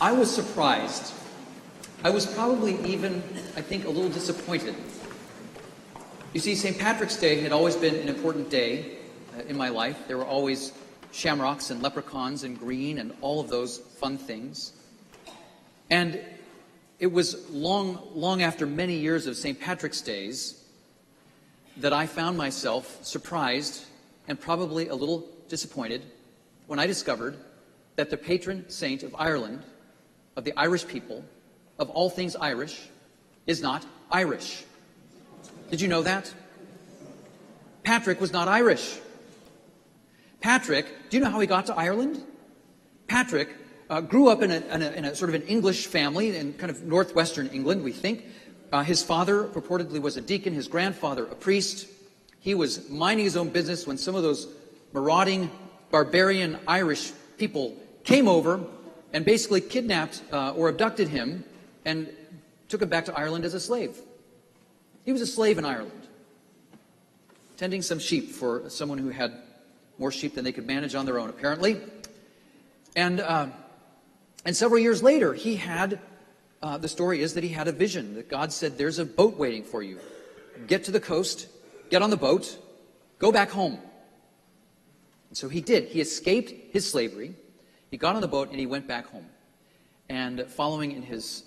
I was surprised. I was probably even, I think, a little disappointed. You see, St. Patrick's Day had always been an important day in my life. There were always shamrocks and leprechauns and green and all of those fun things. And it was long after many years of St. Patrick's Days that I found myself surprised and probably a little disappointed when I discovered that the patron saint of Ireland, of the Irish people, of all things Irish, is not Irish. Did you know that? Patrick was not Irish. Patrick, do you know how he got to Ireland? Patrick grew up in a sort of an English family in kind of northwestern England, we think. His father purportedly was a deacon, his grandfather a priest. He was minding his own business when some of those marauding, barbarian Irish people came over and basically kidnapped or abducted him and took him back to Ireland as a slave. He was a slave in Ireland, tending some sheep for someone who had more sheep than they could manage on their own, apparently. And several years later, he had, the story is that he had a vision, that God said, there's a boat waiting for you. Get to the coast, get on the boat, go back home. And so he did. He escaped his slavery. He got on the boat and he went back home. And following in his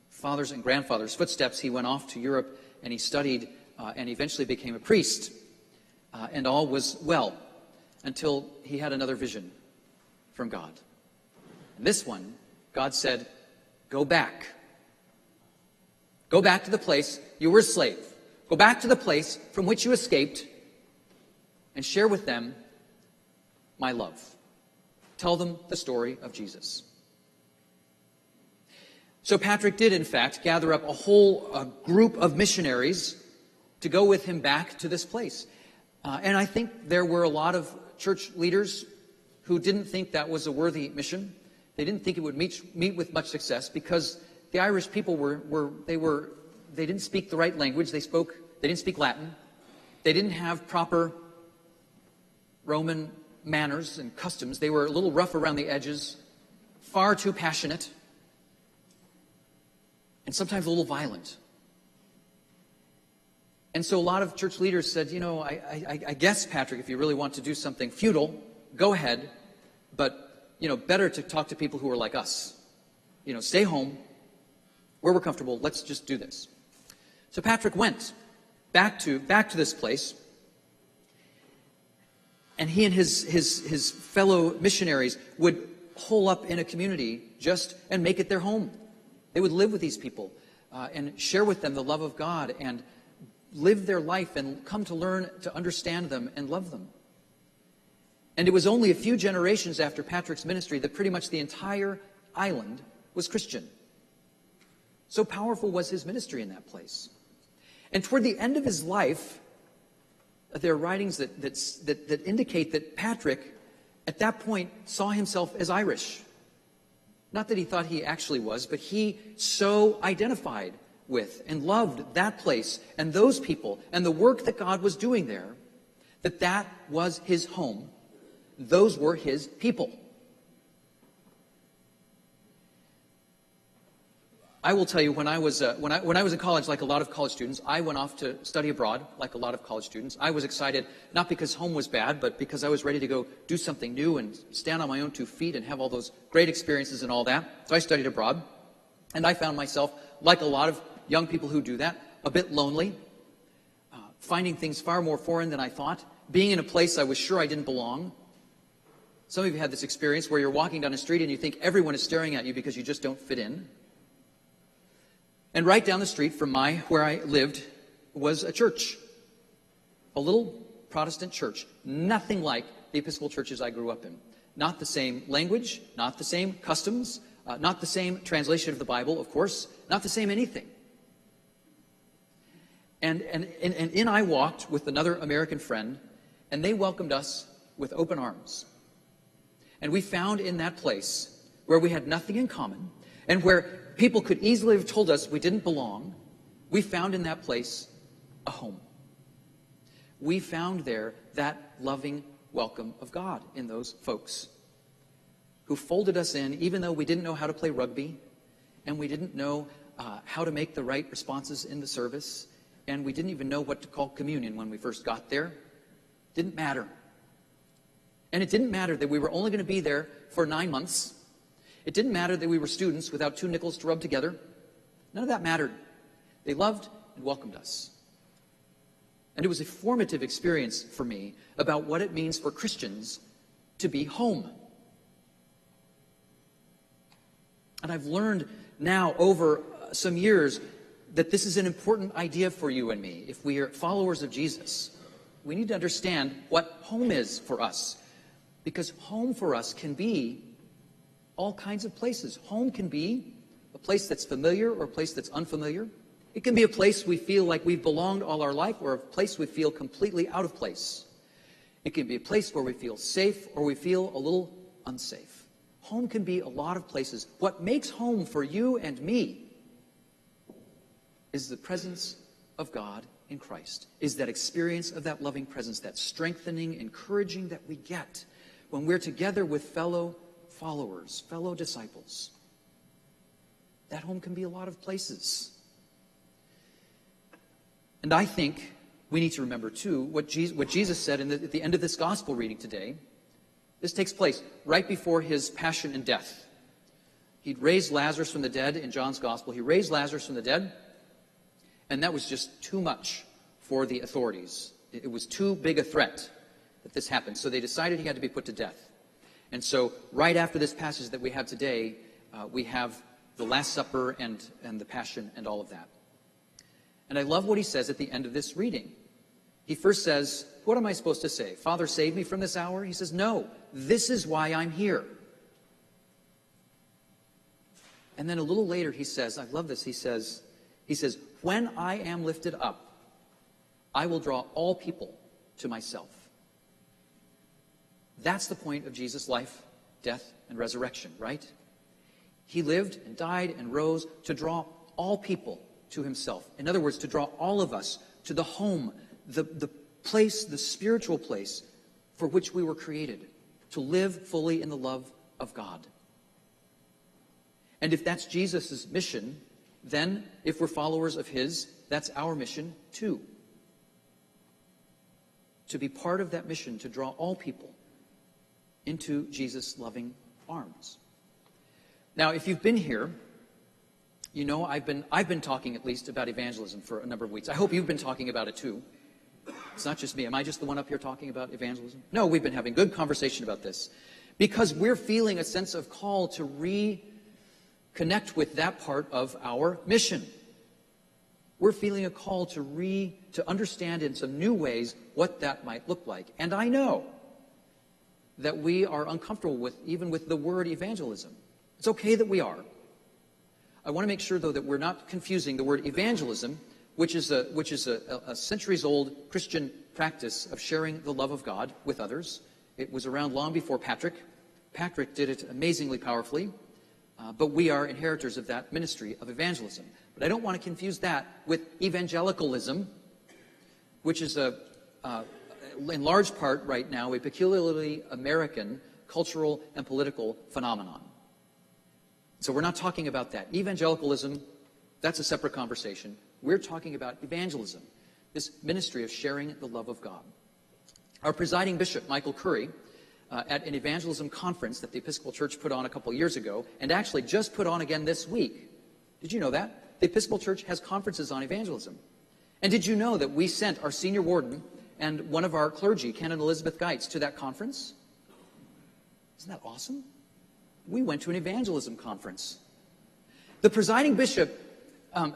father's and grandfather's footsteps, he went off to Europe and he studied and eventually became a priest. And all was well until he had another vision from God. And this one, God said, go back. Go back to the place you were a slave. Go back to the place from which you escaped and share with them my love. Tell them the story of Jesus. So Patrick did, in fact, gather up a whole group of missionaries to go with him back to this place. And I think there were a lot of church leaders who didn't think that was a worthy mission. They didn't think it would meet with much success because the Irish people they didn't speak the right language. They didn't speak Latin. They didn't have proper Roman manners and customs. They were a little rough around the edges, far too passionate, and sometimes a little violent. And so a lot of church leaders said, I guess, Patrick, if you really want to do something futile, go ahead, but, better to talk to people who are like us. Stay home, where we're comfortable, let's just do this. So Patrick went back to this place, and he and his fellow missionaries would hole up in a community and make it their home. They would live with these people and share with them the love of God and live their life and come to learn to understand them and love them. And it was only a few generations after Patrick's ministry that pretty much the entire island was Christian. So powerful was his ministry in that place. And toward the end of his life, there are writings that indicate that Patrick, at that point, saw himself as Irish. Not that he thought he actually was, but he so identified with and loved that place and those people and the work that God was doing there, that was his home. Those were his people. I will tell you, when I was in college, like a lot of college students, I went off to study abroad, like a lot of college students. I was excited, not because home was bad, but because I was ready to go do something new and stand on my own 2 feet and have all those great experiences and all that. So I studied abroad, and I found myself, like a lot of young people who do that, a bit lonely, finding things far more foreign than I thought, being in a place I was sure I didn't belong. Some of you had this experience where you're walking down a street and you think everyone is staring at you because you just don't fit in. And right down the street from where I lived was a church, a little Protestant church, nothing like the Episcopal churches I grew up in. Not the same language, not the same customs, not the same translation of the Bible, of course, not the same anything. And in I walked with another American friend, and they welcomed us with open arms. And we found in that place, where we had nothing in common, and where people could easily have told us we didn't belong, we found in that place a home. We found there that loving welcome of God in those folks. who folded us in even though we didn't know how to play rugby, and we didn't know how to make the right responses in the service, and we didn't even know what to call communion when we first got there. Didn't matter. And it didn't matter that we were only going to be there for 9 months. It didn't matter that we were students without 2 nickels to rub together. None of that mattered. They loved and welcomed us. And it was a formative experience for me about what it means for Christians to be home. And I've learned now over some years that this is an important idea for you and me. If we are followers of Jesus, we need to understand what home is for us. Because home for us can be all kinds of places. Home can be a place that's familiar or a place that's unfamiliar. It can be a place we feel like we've belonged all our life, or a place we feel completely out of place. It can be a place where we feel safe or we feel a little unsafe. Home can be a lot of places. What makes home for you and me is the presence of God in Christ, is that experience of that loving presence, that strengthening, encouraging that we get when we're together with fellow followers, fellow disciples. That home can be a lot of places. And I think we need to remember, too, what Jesus said at the end of this gospel reading today. This takes place right before his passion and death. He'd raised Lazarus from the dead in John's gospel. He raised Lazarus from the dead, and that was just too much for the authorities. It was too big a threat that this happened. So they decided he had to be put to death. And so right after this passage that we have today, we have the Last Supper and the Passion and all of that. And I love what he says at the end of this reading. He first says, what am I supposed to say? Father, save me from this hour? He says, no, this is why I'm here. And then a little later he says, I love this, he says, when I am lifted up, I will draw all people to myself. That's the point of Jesus' life, death, and resurrection, right? He lived and died and rose to draw all people to himself. In other words, to draw all of us to the home, the place, the spiritual place for which we were created, to live fully in the love of God. And if that's Jesus' mission, then if we're followers of his, that's our mission too. To be part of that mission, to draw all people into Jesus' loving arms. Now, if you've been here, you know I've been talking at least about evangelism for a number of weeks. I hope you've been talking about it too. It's not just me. Am I just the one up here talking about evangelism? No, we've been having good conversation about this because we're feeling a sense of call to reconnect with that part of our mission. We're feeling a call to understand in some new ways what that might look like. And I know that we are uncomfortable even with the word evangelism. It's okay that we are. I want to make sure, though, that we're not confusing the word evangelism, which is a centuries-old Christian practice of sharing the love of God with others. It was around long before Patrick. Patrick did it amazingly powerfully, but we are inheritors of that ministry of evangelism. But I don't want to confuse that with evangelicalism, which is in large part right now a peculiarly American cultural and political phenomenon. So we're not talking about that. Evangelicalism, that's a separate conversation. We're talking about evangelism, this ministry of sharing the love of God. Our presiding bishop, Michael Curry, at an evangelism conference that the Episcopal Church put on a couple years ago, and actually just put on again this week. Did you know that? The Episcopal Church has conferences on evangelism. And did you know that we sent our senior warden and one of our clergy, Canon Elizabeth Geitz, to that conference? Isn't that awesome? We went to an evangelism conference. The presiding bishop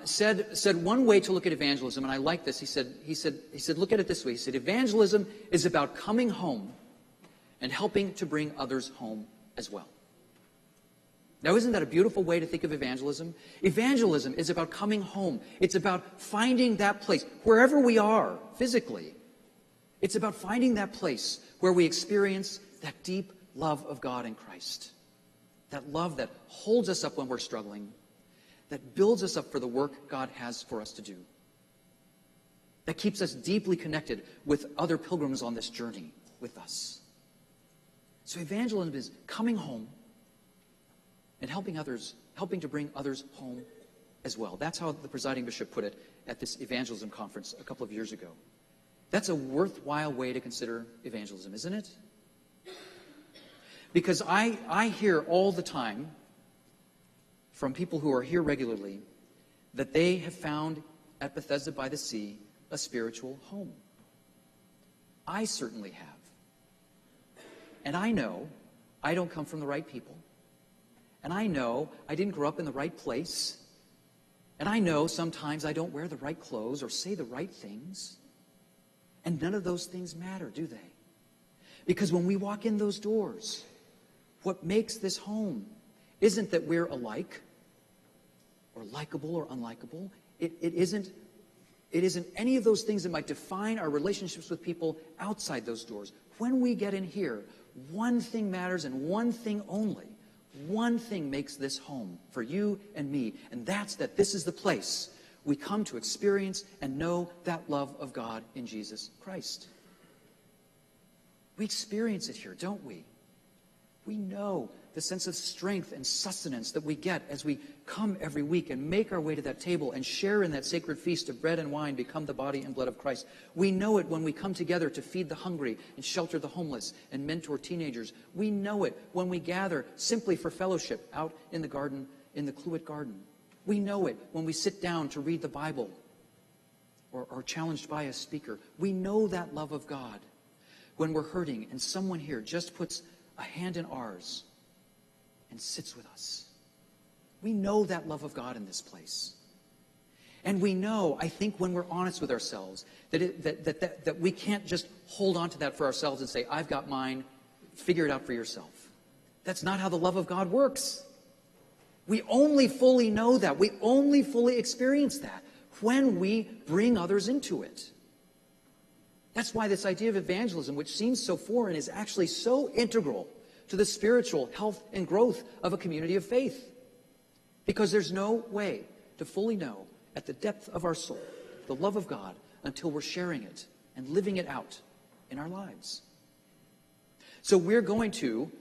said one way to look at evangelism, and I like this. He said, look at it this way. He said, evangelism is about coming home and helping to bring others home as well. Now, isn't that a beautiful way to think of evangelism? Evangelism is about coming home. It's about finding that place, wherever we are physically. It's about finding that place where we experience that deep love of God in Christ. That love that holds us up when we're struggling, that builds us up for the work God has for us to do, that keeps us deeply connected with other pilgrims on this journey with us. So evangelism is coming home and helping to bring others home as well. That's how the presiding bishop put it at this evangelism conference a couple of years ago. That's a worthwhile way to consider evangelism, isn't it? Because I hear all the time from people who are here regularly that they have found at Bethesda-by-the-Sea a spiritual home. I certainly have. And I know I don't come from the right people. And I know I didn't grow up in the right place. And I know sometimes I don't wear the right clothes or say the right things. And none of those things matter, do they? Because when we walk in those doors, what makes this home isn't that we're alike or likable or unlikable. It isn't any of those things that might define our relationships with people outside those doors. When we get in here, one thing matters and one thing only. One thing makes this home for you and me, and that's that this is the place we come to experience and know that love of God in Jesus Christ. We experience it here, don't we? We know the sense of strength and sustenance that we get as we come every week and make our way to that table and share in that sacred feast of bread and wine become the body and blood of Christ. We know it when we come together to feed the hungry and shelter the homeless and mentor teenagers. We know it when we gather simply for fellowship out in the garden, in the Cluett Garden. We know it when we sit down to read the Bible or are challenged by a speaker. We know that love of God when we're hurting and someone here just puts a hand in ours and sits with us. We know that love of God in this place. And we know, I think, when we're honest with ourselves, that we can't just hold on to that for ourselves and say, I've got mine, figure it out for yourself. That's not how the love of God works. We only fully know that. We only fully experience that when we bring others into it. That's why this idea of evangelism, which seems so foreign, is actually so integral to the spiritual health and growth of a community of faith. Because there's no way to fully know at the depth of our soul the love of God until we're sharing it and living it out in our lives. So we're going to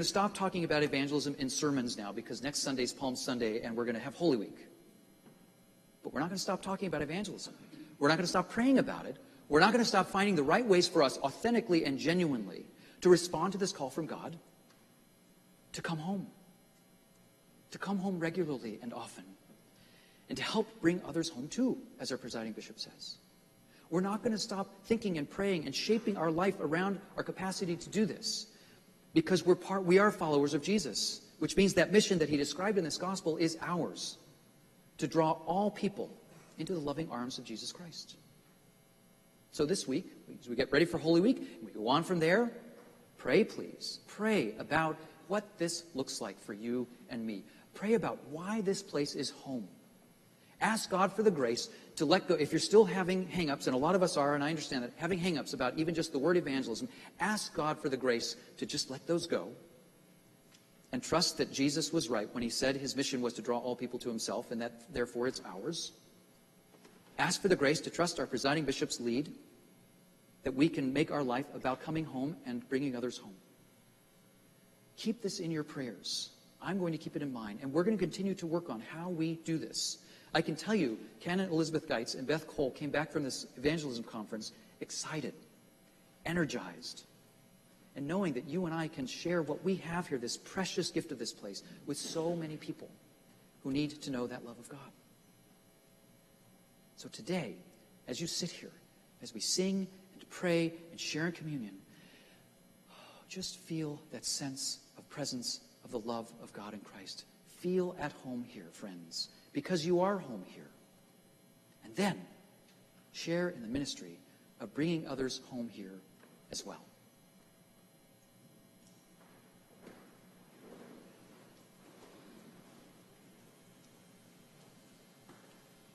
stop talking about evangelism in sermons now, because next Sunday's Palm Sunday and we're going to have Holy Week. But we're not going to stop talking about evangelism. We're not going to stop praying about it. We're not going to stop finding the right ways for us authentically and genuinely to respond to this call from God to come home regularly and often, and to help bring others home too, as our presiding bishop says. We're not going to stop thinking and praying and shaping our life around our capacity to do this, because we are followers of Jesus, which means that mission that he described in this gospel is ours, to draw all people into the loving arms of Jesus Christ. So this week, as we get ready for Holy Week, and we go on from there, pray, please. Pray about what this looks like for you and me. Pray about why this place is home. Ask God for the grace to let go. If you're still having hang-ups, and a lot of us are, and I understand that, having hang-ups about even just the word evangelism, ask God for the grace to just let those go and trust that Jesus was right when he said his mission was to draw all people to himself, and that therefore it's ours. Ask for the grace to trust our presiding bishop's lead, that we can make our life about coming home and bringing others home. Keep this in your prayers. I'm going to keep it in mind, and we're going to continue to work on how we do this. I can tell you, Canon Elizabeth Geitz and Beth Cole came back from this evangelism conference excited, energized, and knowing that you and I can share what we have here, this precious gift of this place, with so many people who need to know that love of God. So today, as you sit here, as we sing and pray and share in communion, just feel that sense of presence of the love of God in Christ. Feel at home here, friends, because you are home here. And then share in the ministry of bringing others home here as well.